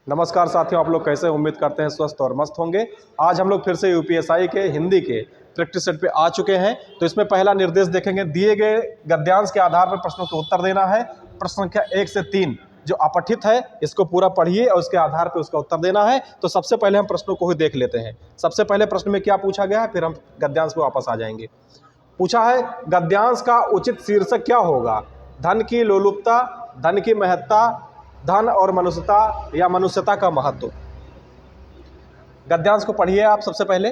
नमस्कार साथियों, आप लोग कैसे? उम्मीद करते हैं स्वस्थ और मस्त होंगे। आज हम लोग फिर से यूपीएसआई के हिंदी के प्रैक्टिस सेट पे आ चुके हैं। तो इसमें पहला निर्देश देखेंगे, दिए गए गद्यांश के आधार पर प्रश्नों के उत्तर देना है। प्रश्न संख्या 1 से 3 जो अपठित है इसको पूरा पढ़िए और उसके आधार पर उसका उत्तर देना है। तो सबसे पहले हम प्रश्नों को ही देख लेते हैं। सबसे पहले प्रश्न में क्या पूछा गया है, फिर हम गद्यांश में वापस आ जाएंगे। पूछा है, गद्यांश का उचित शीर्षक क्या होगा? धन की लोलुपता, धन की महत्ता, धन और मनुष्यता या मनुष्यता का महत्व। गद्यांश को पढ़िए आप। सबसे पहले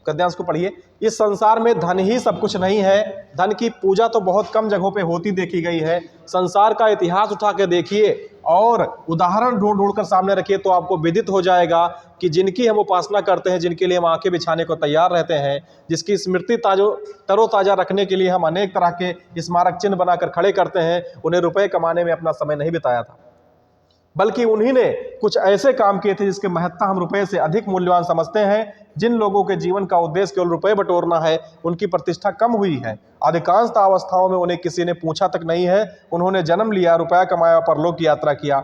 गद्यांश को पढ़िए। इस संसार में धन ही सब कुछ नहीं है। धन की पूजा तो बहुत कम जगहों पे होती देखी गई है। संसार का इतिहास उठा के देखिए और उदाहरण ढूंढ ढूंढ कर सामने रखिए तो आपको विदित हो जाएगा कि जिनकी हम उपासना करते हैं, जिनके लिए हम आंखें बिछाने को तैयार रहते हैं, जिसकी स्मृति तरोताजा रखने के लिए हम अनेक तरह के स्मारक चिन्ह बनाकर खड़े करते हैं, उन्हें रुपए कमाने में अपना समय नहीं बिताया था, बल्कि उन्हीं ने कुछ ऐसे काम किए थे जिसके महत्ता हम रुपए से अधिक मूल्यवान समझते हैं। जिन लोगों के जीवन का उद्देश्य केवल रुपए बटोरना है, उनकी प्रतिष्ठा कम हुई है। अधिकांशतः अवस्थाओं में उन्हें किसी ने पूछा तक नहीं है। उन्होंने जन्म लिया, रुपया कमाया, परलोक की यात्रा किया।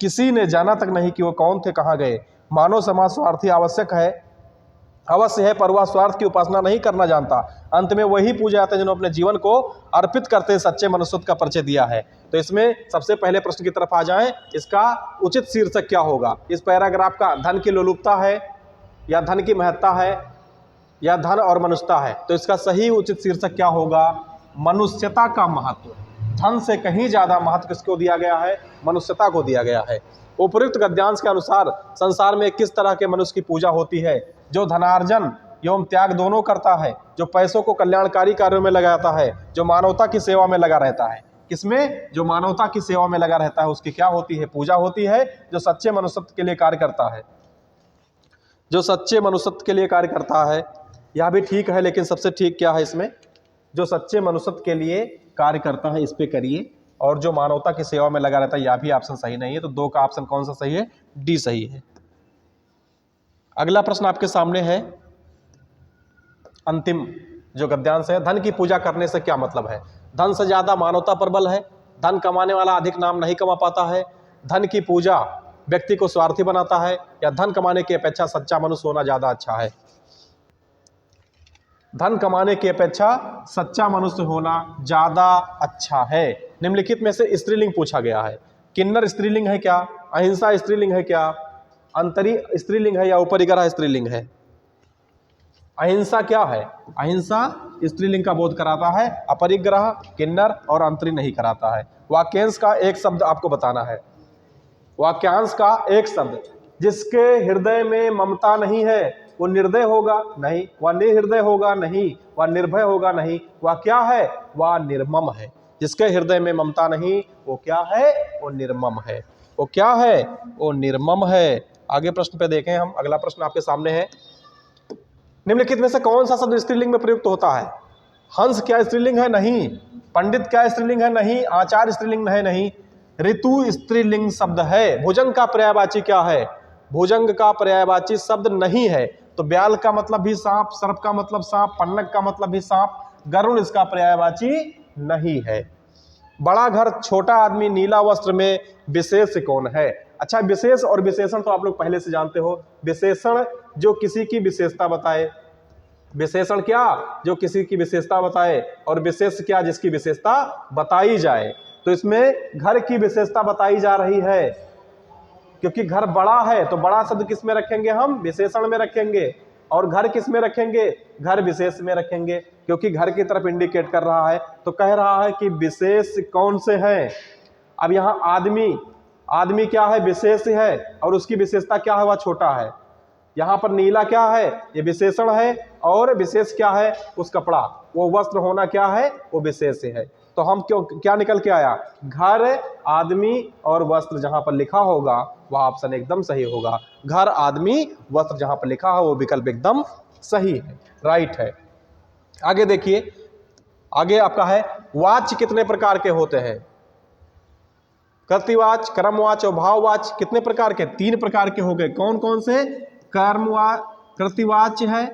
किसी ने जाना तक नहीं कि वो कौन थे, कहाँ गए। मानव समाज स्वार्थी अवश्य है, पर वह स्वार्थ की उपासना नहीं करना जानता। अंत में वही पूजे जाते हैं जिन्होंने अपने जीवन को अर्पित करते सच्चे मनुष्यत्व का परिचय दिया है। तो इसमें सबसे पहले प्रश्न की तरफ आ जाएं, इसका उचित शीर्षक क्या होगा? इस पैराग्राफ का धन की लोलुपता है या धन की महत्ता है या धन और मनुष्यता है? तो इसका सही उचित शीर्षक क्या होगा? मनुष्यता का महत्व। धन से कहीं ज्यादा महत्व किसको दिया गया है? मनुष्यता को दिया गया है। उपयुक्त गद्यांश के अनुसार संसार में किस तरह के मनुष्य की पूजा होती है? जो धनार्जन एवं त्याग दोनों करता है, जो पैसों को कल्याणकारी कार्यों में लगाता है, जो मानवता की सेवा में लगा रहता है। किसमें? जो मानवता की सेवा में लगा रहता है उसकी क्या होती है? पूजा होती है। जो सच्चे मनुष्यत्व के लिए कार्य करता है, जो सच्चे मनुष्यत्व के लिए कार्य करता है, यह भी ठीक है, लेकिन सबसे ठीक क्या है इसमें? जो सच्चे मनुष्यत्व के लिए कार्य करता है, इस पे करिए। और जो मानवता की सेवा में लगा रहता है, यह भी ऑप्शन सही नहीं है। तो 2 का ऑप्शन कौन सा सही है? डी सही है। अगला प्रश्न आपके सामने है, अंतिम जो गद्यांश है, धन की पूजा करने से क्या मतलब है? धन से ज्यादा मानवता पर बल है। धन कमाने वाला अधिक नाम नहीं कमा पाता है। धन की पूजा व्यक्ति को स्वार्थी बनाता है, या धन कमाने की अपेक्षा सच्चा मनुष्य होना ज्यादा अच्छा है? धन कमाने की अपेक्षा सच्चा मनुष्य होना ज्यादा अच्छा है। निम्नलिखित में से स्त्रीलिंग पूछा गया है। किन्नर स्त्रीलिंग है क्या? अहिंसा स्त्रीलिंग है क्या? अंतरी स्त्रीलिंग है या उपरिग्रह स्त्रीलिंग है? अहिंसा क्या है? अहिंसा स्त्रीलिंग का बोध कराता है। अपरिग्रह, किन्नर और अंतरी नहीं कराता है। वाक्यांश का एक शब्द आपको बताना है। वाक्यांश का एक शब्द। जिसके हृदय में ममता नहीं है वो निर्दय होगा नहीं, वह निर्हृदय होगा नहीं, वह निर्भय होगा नहीं। वह क्या है? वह निर्मम है। जिसके हृदय में ममता नहीं वो क्या है? वो निर्मम है। वो क्या है? वो निर्मम है। आगे प्रश्न पे देखें हम। अगला प्रश्न आपके सामने है, निम्नलिखित में से कौन सा शब्द स्त्रीलिंग में प्रयुक्त होता है? हंस क्या स्त्रीलिंग है? नहीं। पंडित क्या स्त्रीलिंग है? नहीं। आचार्य स्त्रीलिंग है? नहीं। ऋतु स्त्रीलिंग शब्द है। भुजंग का पर्यायवाची क्या है? भुजंग का पर्यायवाची शब्द नहीं है। तो ब्याल का मतलब भी सांप, सर्प का मतलब सांप, पन्नग का मतलब भी सांप, गरुण इसका पर्यायवाची नहीं है। बड़ा घर छोटा आदमी नीला वस्त्र में विशेष कौन है? अच्छा, विशेष और विशेषण तो आप लोग पहले से जानते हो। विशेषण जो किसी की विशेषता बताए, विशेषण क्या? जो किसी की विशेषता बताए, और विशेष क्या? जिसकी विशेषता बताई जाए। तो इसमें घर की विशेषता बताई जा रही है, क्योंकि घर बड़ा है तो बड़ा शब्द किस में रखेंगे? हम विशेषण में रखेंगे। और घर किस में रखेंगे? घर विशेष में रखेंगे, क्योंकि घर की तरफ इंडिकेट कर रहा है। तो कह रहा है कि विशेष कौन से हैं। अब यहाँ आदमी क्या है? विशेष है, और उसकी विशेषता क्या है? वह छोटा है। यहाँ पर नीला क्या है? ये विशेषण है, और विशेष क्या है? उस कपड़ा, वो वस्त्र होना क्या है? वो विशेष है। तो हम क्या निकल के आया? घर, आदमी और वस्त्र जहां पर लिखा होगा वह ऑप्शन एकदम सही होगा। घर, आदमी, वस्त्र जहां पर लिखा है वो विकल्प एकदम सही है, राइट है। आगे देखिए, आगे आपका है, वाच्य कितने प्रकार के होते हैं? कर्तृवाच्य, कर्मवाच्य और भाववाच्य कितने प्रकार के? 3 प्रकार के हो गए। कौन कौन से? कर्तृवाच्य है,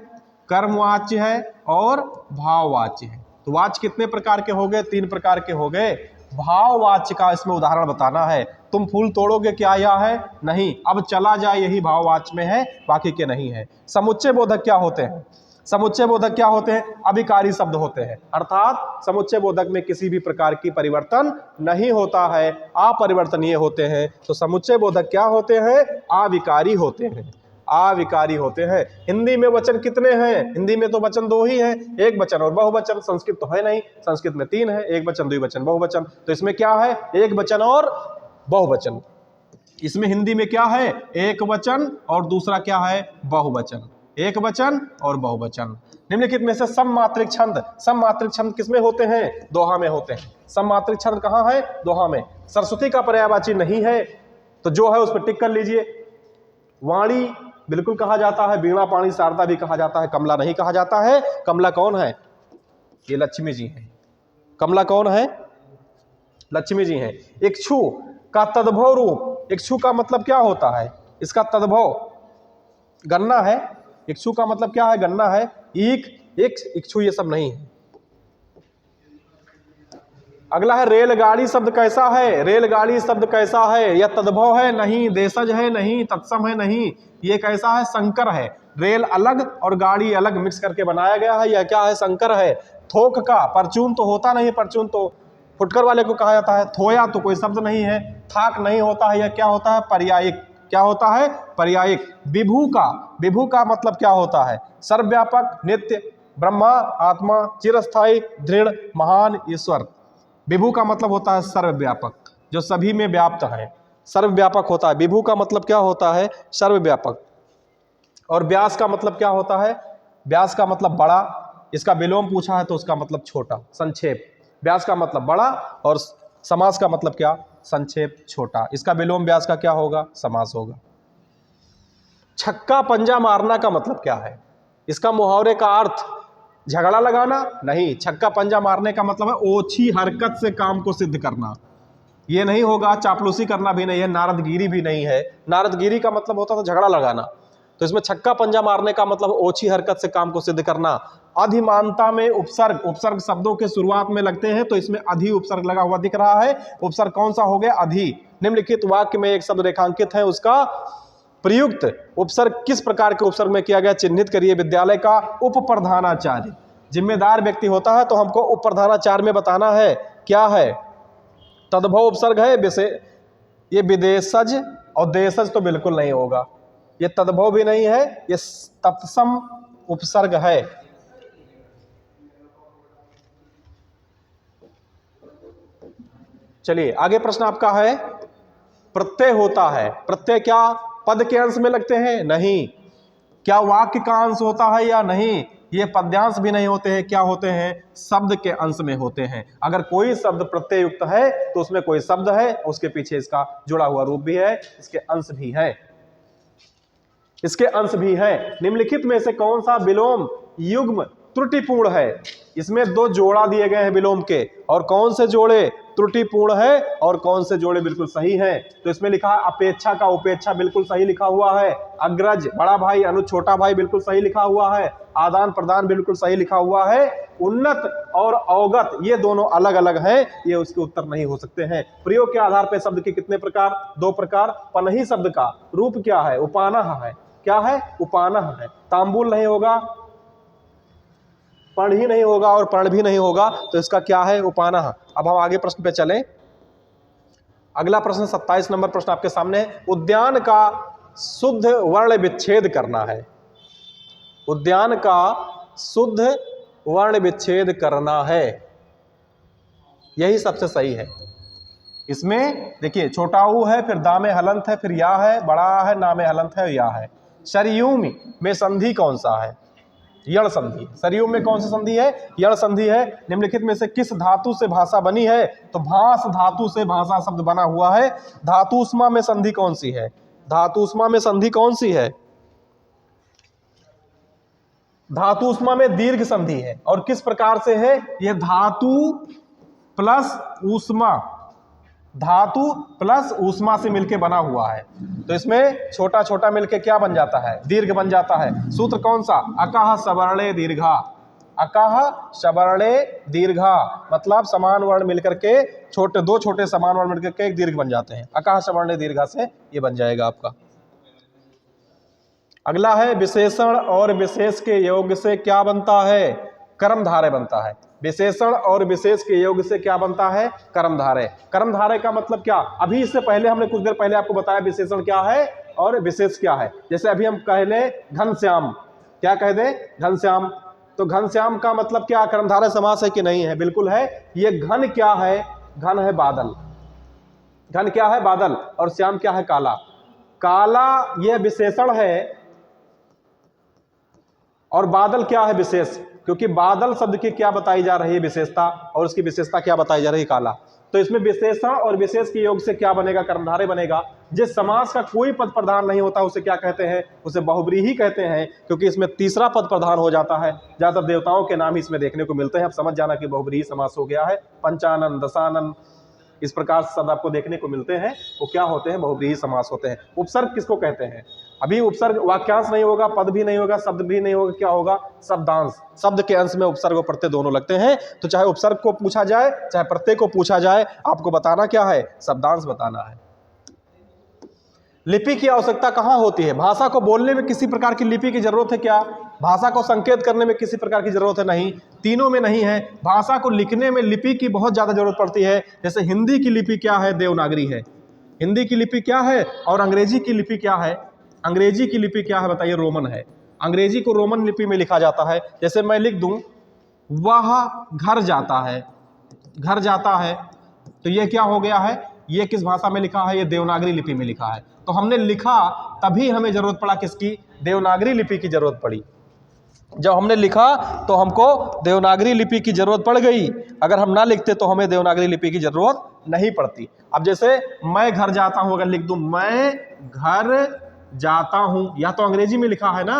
कर्मवाच्य है और भाववाच्य है। तो वाच्य कितने प्रकार के हो गए? 3 प्रकार के हो गए। भाववाच्य का इसमें उदाहरण बताना है। तुम फूल तोड़ोगे, क्या यह है? नहीं। अब चला जाए यही भाववाच्य में है, बाकी के नहीं है। समुच्चय बोधक क्या होते हैं? समुच्चय बोधक क्या होते हैं? अभिकारी शब्द होते हैं, अर्थात समुच्चय बोधक में किसी भी प्रकार की परिवर्तन नहीं होता है, अपरिवर्तनीय होते हैं। तो समुच्चय बोधक क्या होते हैं? अविकारी होते हैं, अविकारी होते हैं। हिंदी में वचन कितने हैं? हिंदी में तो वचन दो ही हैं, एक वचन और बहुवचन। संस्कृत तो है नहीं, संस्कृत में 3 है, एक वचन, द्विवचन, बहुवचन। तो इसमें क्या है? एक वचन और बहुवचन। इसमें हिंदी में क्या है? एक वचन और दूसरा क्या है? बहुवचन। एक वचन और बहुवचन। निम्नलिखित में से सममात्रिक छंद, सममात्रिक छंद किसमें होते हैं? दोहा में होते हैं। सममात्रिक छंद कहाँ है? दोहा में। सरस्वती का पर्यायवाची नहीं है, तो जो है उस पर टिक कर लीजिए। वाणी बिल्कुल कहा जाता है, वीणा, पाणी, शारदा भी कहा जाता है, कमला नहीं कहा जाता है। कमला कौन है? ये लक्ष्मी जी हैं। कमला कौन है? लक्ष्मी जी हैं। इक्षु का तद्भव रूप, इक्षु का मतलब क्या होता है? इसका तद्भव गन्ना है। इक्षु का मतलब क्या है? गन्ना है। इक्षु ये सब नहीं है। अगला है रेलगाड़ी शब्द कैसा है? रेलगाड़ी शब्द कैसा है? यह तद्भव है? नहीं। देशज है? नहीं। तत्सम है? नहीं। ये कैसा है? संकर है। रेल अलग और गाड़ी अलग मिक्स करके बनाया गया है। यह क्या है? संकर है। थोक का, परचून तो होता नहीं, परचून तो फुटकर वाले को कहा जाता है। थोया तो कोई शब्द नहीं है। थाक नहीं होता है। यह क्या होता है? पर्यायिक। क्या होता है? पर्यायिक। विभू का, विभू का मतलब क्या होता है? सर्वव्यापक, नित्य, ब्रह्मा, आत्मा, चिरस्थायी, दृढ़, महान, ईश्वर। विभू का मतलब होता है सर्वव्यापक, जो सभी में व्याप्त है, सर्वव्यापक होता है। विभू का मतलब क्या होता है? सर्वव्यापक। और व्यास का मतलब क्या होता है? व्यास का मतलब बड़ा। इसका विलोम पूछा है तो उसका मतलब छोटा, संक्षेप। व्यास का मतलब बड़ा और समास का मतलब क्या? संक्षेप, छोटा। इसका विलोम व्यास का क्या होगा? समास होगा। छक्का पंजा मारना का मतलब क्या है? इसका मुहावरे का अर्थ झगड़ा लगाना? नहीं। छक्का पंजा मारने का मतलब है ओछी हरकत से काम को सिद्ध करना। ये नहीं होगा। चापलूसी करना भी नहीं है, नारदगिरी भी नहीं है। नारदगिरी का मतलब होता था झगड़ा लगाना। तो इसमें छक्का पंजा मारने का मतलब ओछी हरकत से काम को सिद्ध करना। अधिमानता में उपसर्ग, उपसर्ग शब्दों के शुरुआत में लगते हैं, तो इसमें अधि उपसर्ग लगा हुआ दिख रहा है। उपसर्ग कौन सा हो गया? अधि। निम्नलिखित वाक्य में एक शब्द रेखांकित है, उसका प्रयुक्त उपसर्ग किस प्रकार के उपसर्ग में किया गया? चिन्हित करिए। विद्यालय का उप प्रधानाचार्य, जिम्मेदार व्यक्ति होता है, तो हमको उप प्रधानाचार्य में बताना है क्या है? तद्भव उपसर्ग है। ये विदेशज और देशज तो बिल्कुल नहीं होगा। ये तद्भव भी नहीं है, ये तत्सम उपसर्ग है। चलिए आगे प्रश्न आपका है, प्रत्यय होता है। प्रत्यय क्या पद के अंश में लगते हैं? नहीं। क्या वाक्य का अंश होता है या नहीं? ये पद्यांश भी नहीं होते हैं। क्या होते हैं? शब्द के अंश में होते हैं। अगर कोई शब्द प्रत्यय युक्त है तो उसमें कोई शब्द है, उसके पीछे इसका जुड़ा हुआ रूप भी है, इसके अंश भी है, इसके अंश भी है। निम्नलिखित में से कौन सा विलोम युग्म त्रुटिपूर्ण है? इसमें 2 जोड़ा दिए गए हैं विलोम के, और कौन से जोड़े त्रुटिपूर्ण है और कौन से जोड़े बिल्कुल सही हैं? तो इसमें लिखा है अपेक्षा का उपेक्षा, बिल्कुल सही लिखा हुआ है। अग्रज बड़ा भाई, अनु छोटा भाई, बिल्कुल सही लिखा हुआ है। आदान प्रदान बिल्कुल सही लिखा हुआ है। उन्नत और अवगत ये दोनों अलग अलग हैं, ये उसके उत्तर नहीं हो सकते हैं। प्रयोग के आधार पर शब्द के कितने प्रकार? 2 प्रकार। पनही शब्द का रूप क्या है? उपानह है। क्या है? उपानह है। तांबुल नहीं होगा, पर्ण ही नहीं होगा और पर्ण भी नहीं होगा, तो इसका क्या है? उपानह। अब हम आगे प्रश्न पे चलें। अगला प्रश्न 27 नंबर प्रश्न आपके सामने है। उद्यान का शुद्ध वर्ण विच्छेद करना है। उद्यान का शुद्ध वर्ण विच्छेद करना है, यही सबसे सही है। इसमें देखिए छोटा ऊ है, फिर दामे हलंत है, फिर या है, बड़ा है, नामे हलंत है, या है। सरयूम में संधि कौन सा है? यण संधि। सरयूम में कौन सी संधि है? यण संधि है। निम्नलिखित में से किस धातु से भाषा बनी है? तो भास धातु से भाषा शब्द बना हुआ है। धातुष्मा में संधि कौन सी है? धातुष्मा में संधि कौन सी है? धातुष्मा में दीर्घ संधि है। और किस प्रकार से है? यह धातु प्लस ऊष्मा, धातु प्लस ऊष्मा से मिलके बना हुआ है। तो इसमें छोटा छोटा मिलके क्या बन जाता है? दीर्घ बन जाता है। सूत्र कौन सा? अकः सवर्णे दीर्घा, अकह सवर्णे दीर्घा, मतलब समान वर्ण मिलकर के छोटे, दो छोटे समान वर्ण मिलकर के एक दीर्घ बन जाते हैं। अकह सवर्णे दीर्घा से ये बन जाएगा आपका। अगला है विशेषण और विशेष के योग से क्या बनता है? कर्मधारय बनता है। विशेषण और विशेष के योग से क्या बनता है? कर्मधारय। कर्मधारय का मतलब क्या? अभी इससे पहले हमने कुछ देर पहले आपको बताया विशेषण क्या है और विशेष क्या है। जैसे अभी हम कह ले घनश्याम, क्या कह दे? घनश्याम। तो घनश्याम का मतलब क्या? कर्मधारय समास है कि नहीं है? बिल्कुल है। ये घन क्या है? घन है बादल। घन क्या है? बादल। और श्याम क्या है? काला। काला यह विशेषण है और बादल क्या है? विशेष। क्योंकि बादल शब्द की क्या बताई जा रही है? विशेषता। और उसकी विशेषता क्या बताई जा रही है? काला। तो इसमें विशेषण और विशेष के योग से क्या बनेगा? कर्मधारय बनेगा। जिस समास का कोई पद प्रधान नहीं होता उसे क्या कहते हैं? उसे बहुब्रीहि कहते हैं, क्योंकि इसमें तीसरा पद प्रधान हो जाता है। ज्यादातर देवताओं के नाम ही इसमें देखने को मिलते हैं। अब समझ जाना कि बहुब्रीहि समास हो गया है। पंचानन, दशानन, इस प्रकार से शब्द आपको देखने को मिलते हैं, वो क्या होते हैं? बहुब्रीहि समास होते हैं। उपसर्ग किसको कहते हैं? अभी उपसर्ग वाक्यांश नहीं होगा, पद भी नहीं होगा, शब्द भी नहीं होगा, क्या होगा? शब्दांश। शब्द के अंश में उपसर्ग और प्रत्यय दोनों लगते हैं। तो चाहे उपसर्ग को पूछा जाए चाहे प्रत्यय को पूछा जाए, आपको बताना क्या है? शब्दांश बताना है। लिपि की आवश्यकता कहां होती है? भाषा को बोलने में किसी प्रकार की लिपि की जरूरत है क्या? भाषा को संकेत करने में किसी प्रकार की जरूरत है? नहीं, तीनों में नहीं है। भाषा को लिखने में लिपि की बहुत ज्यादा जरूरत पड़ती है। जैसे हिंदी की लिपि क्या है? देवनागरी है। हिंदी की लिपि क्या है? और अंग्रेजी की लिपि क्या है? अंग्रेजी की लिपि क्या है? बताइए। रोमन है। अंग्रेजी को रोमन लिपि में लिखा जाता है। जैसे मैं लिख दूं वह घर जाता है, घर जाता है, तो ये क्या हो गया है? ये किस भाषा में लिखा है? ये देवनागरी लिपि में लिखा है। तो हमने लिखा तभी हमें जरूरत पड़ा किसकी? देवनागरी लिपि की जरूरत पड़ी। जब हमने लिखा तो हमको देवनागरी लिपि की जरूरत पड़ गई। अगर हम ना लिखते तो हमें देवनागरी लिपि की जरूरत नहीं पड़ती। अब जैसे मैं घर जाता हूं, अगर लिख दूं मैं घर जाता हूं, या तो अंग्रेजी में लिखा है ना,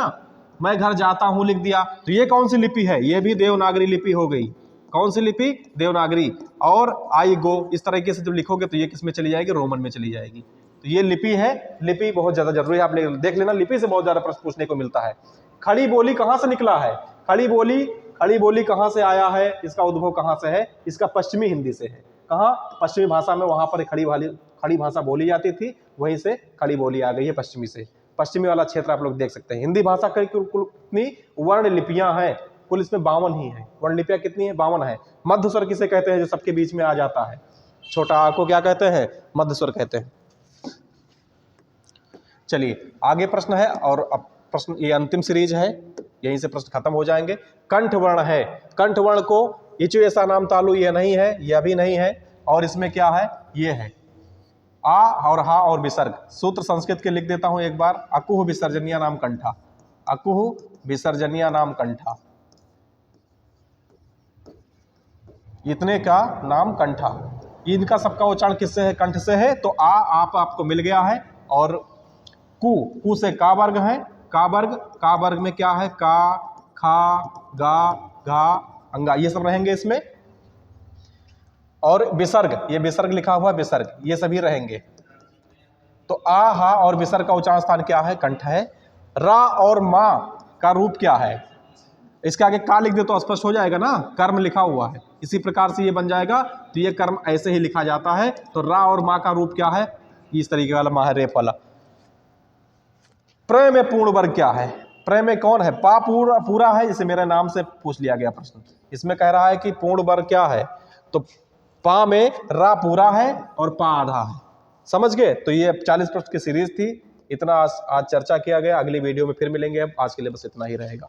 मैं घर जाता हूं लिख दिया, तो ये कौन सी लिपि है? ये भी देवनागरी लिपि हो गई। कौन सी लिपि? देवनागरी। और आई गो, इस तरीके से जब लिखोगे तो ये किस में चली जाएगी? रोमन में चली जाएगी। तो ये लिपि है। लिपि बहुत ज्यादा जरूरी है, आप देख लेना। लिपि से बहुत ज्यादा प्रश्न पूछने को मिलता है। खड़ी बोली कहां से निकला है? खड़ी बोली कहां से आया है? इसका उद्भव कहां से है? इसका पश्चिमी हिंदी से है। कहां? पश्चिमी भाषा में, वहां पर खड़ी भाषा बोली जाती थी, वहीं से खड़ी बोली आ गई है पश्चिमी से। पश्चिमी वाला क्षेत्र आप लोग देख सकते हैं। हिंदी भाषा की कुल कितनी वर्ण लिपियां हैं? कुल इसमें 52 ही है। वर्ण लिपियां कितनी है? 52 है। मध्य स्वर किसे कहते हैं? जो सबके बीच में आ जाता है। छोटा आ को क्या कहते हैं? मध्य स्वर कहते हैं। चलिए आगे प्रश्न है, और अब प्रश्न ये अंतिम सीरीज है, यहीं से प्रश्न खत्म हो जाएंगे। कंठ वर्ण है। कंठ वर्ण को इचु ऐसा नाम तालु, ये नहीं है, यह भी नहीं है। और इसमें क्या है? ये है आ और हा और विसर्ग। सूत्र संस्कृत के लिख देता हूं एक बार। अकुह विसर्जनिया नाम कंठा। अकुह विसर्जनिया नाम कंठा, इतने का नाम कंठा। इनका सबका उच्चारण किससे है? कंठ से है। तो आ आप आपको मिल गया है। और कु से का वर्ग है। का वर्ग में क्या है? का, खा, गा, घा, अंगा, ये सब रहेंगे इसमें। और विसर्ग, ये विसर्ग लिखा हुआ विसर्ग, ये सभी रहेंगे। तो आ, हा और विसर्ग का उच्चारण स्थान क्या है? कंठ है। रा और मा का रूप क्या है? इसके आगे का लिख दे तो स्पष्ट हो जाएगा ना, कर्म लिखा हुआ है। इसी प्रकार से ये बन जाएगा। तो ये कर्म ऐसे ही लिखा जाता है। तो रा और मा का रूप क्या है? इस तरीके वाला मा है, रेप वाला। प्र में पूर्ण वर्ग क्या है? प्र में कौन है? पा पूरा है, जिसे मेरे नाम से पूछ लिया गया प्रश्न। इसमें कह रहा है कि पूर्ण वर्ग क्या है? तो पा में रा पूरा है और पा आधा है। समझ गए? तो ये 40 प्रश्न की सीरीज थी। इतना आज चर्चा किया गया। अगली वीडियो में फिर मिलेंगे। अब आज के लिए बस इतना ही रहेगा।